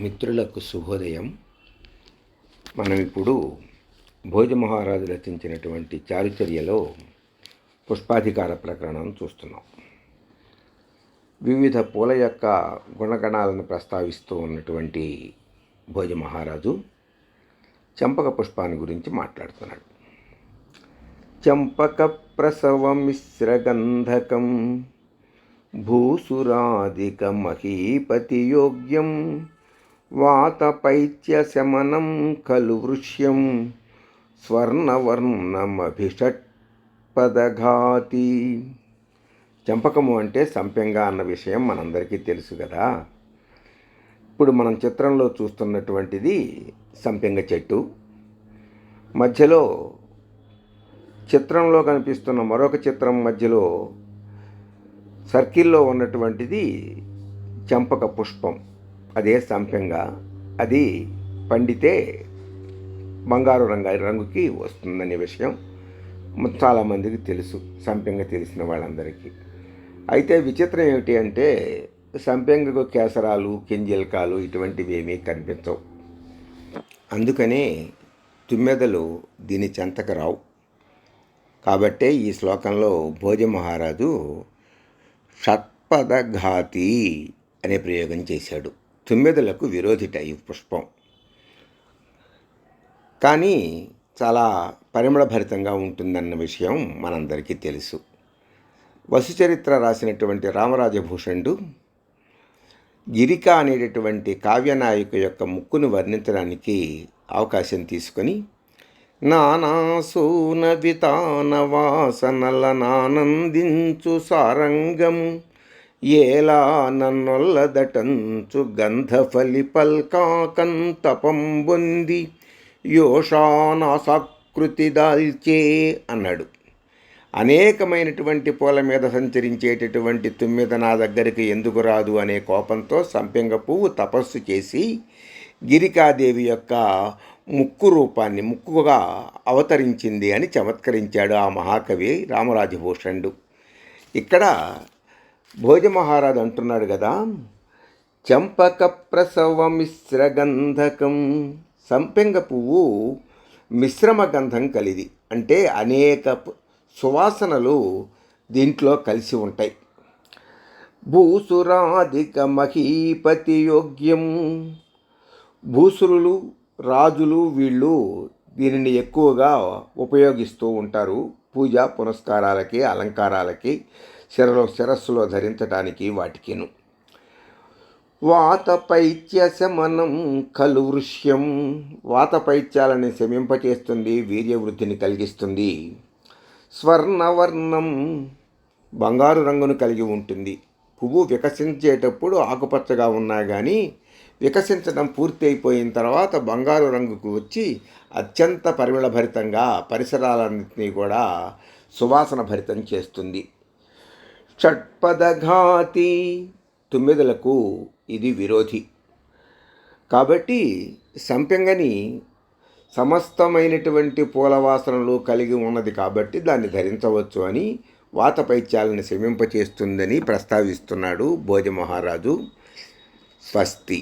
మిత్రులకు శుభోదయం. మనం ఇప్పుడు భోజమహారాజు రచించినటువంటి చారుచర్యలో పుష్పాధికార ప్రకరణం చూస్తున్నాం. వివిధ పూల యొక్క గుణగణాలను ప్రస్తావిస్తూ ఉన్నటువంటి భోజమహారాజు చంపక పుష్పాన్ని గురించి మాట్లాడుతున్నాడు. చంపక ప్రసవమిశ్రగంధకం భూసురాధిక మహీపతియోగ్యం వాతపైత్యశమనం ఖలు వృష్యం స్వర్ణవర్ణమభిషట్పదఘాతి. చంపకము అంటే సంపెంగ అన్న విషయం మనందరికీ తెలుసు కదా. ఇప్పుడు మనం చిత్రంలో చూస్తున్నటువంటిది సంపెంగ చెట్టు. మధ్యలో చిత్రంలో కనిపిస్తున్న మరొక చిత్రం మధ్యలో సర్కిల్లో ఉన్నటువంటిది చంపక పుష్పం, అదే సంపెంగ. అది పండితే బంగారు రంగుకి వస్తుందనే విషయం చాలామందికి తెలుసు, సంపెంగ తెలిసిన వాళ్ళందరికీ. అయితే విచిత్రం ఏమిటి అంటే సంపెంగకు కేసరాలు, కింజిల్కాలు ఇటువంటివి ఏమీ కనిపించవు. అందుకనే తుమ్మెదలు దీని చెంతకు రావు. కాబట్టే ఈ శ్లోకంలో భోజమహారాజు షట్పదఘాతి అనే ప్రయోగం చేశాడు. తుమ్మెదలకు విరోధిట ఈ పుష్పం, కానీ చాలా పరిమళభరితంగా ఉంటుందన్న విషయం మనందరికీ తెలుసు. వసుచరిత్ర రాసినటువంటి రామరాజభూషణుడు గిరిక అనేటటువంటి కావ్యనాయిక యొక్క ముక్కును వర్ణించడానికి అవకాశం తీసుకొని నానాసూన వితాన వాసనలనానందించు సారంగం ఏలా నన్నొల్లదటంచు గంధఫలి పల్కాకంతపంబొంది యోషానాసాకృతి దాల్చే అన్నాడు. అనేకమైనటువంటి పూల మీద సంచరించేటటువంటి తుమ్మెద నా దగ్గరికి ఎందుకు రాదు అనే కోపంతో సంపెంగ పువ్వు తపస్సు చేసి గిరికాదేవి యొక్క ముక్కుగా అవతరించింది అని చమత్కరించాడు ఆ మహాకవి రామరాజభూషణుడు. ఇక్కడ భోజమహారాజు అంటున్నాడు కదా, చంపక ప్రసవమిశ్రగంధకం. సంపెంగ పువ్వు మిశ్రమ గంధం కలిది, అంటే అనేక సువాసనలు దీంట్లో కలిసి ఉంటాయి. భూసురాధిక మహీపతి యోగ్యం. భూసురులు, రాజులు వీళ్ళు దీనిని ఎక్కువగా ఉపయోగిస్తూ ఉంటారు పూజా పునస్కారాలకి, అలంకారాలకి, శిరస్సులో ధరించడానికి వాటికిను. వాతపైత్యశమనం ఖలు వృష్యం. వాతపైత్యాలని శమింపచేస్తుంది, వీర్యవృద్ధిని కలిగిస్తుంది. స్వర్ణవర్ణం, బంగారు రంగును కలిగి ఉంటుంది. పువ్వు వికసించేటప్పుడు ఆకుపచ్చగా ఉన్నా కానీ వికసించడం పూర్తి అయిపోయిన తర్వాత బంగారు రంగుకు వచ్చి అత్యంత పరిమళభరితంగా పరిసరాలన్నింటినీ కూడా సువాసన భరితం చేస్తుంది. షట్పదఘాతి, తుమ్మెదలకు ఇది విరోధి. కాబట్టి సంపెంగని సమస్తమైనటువంటి పూలవాసనలు కలిగి ఉన్నది కాబట్టి దాన్ని ధరించవచ్చు అని వాతపైత్యాలను శమింపచేస్తుందని ప్రస్తావిస్తున్నాడు భోజమహారాజు. స్వస్తి.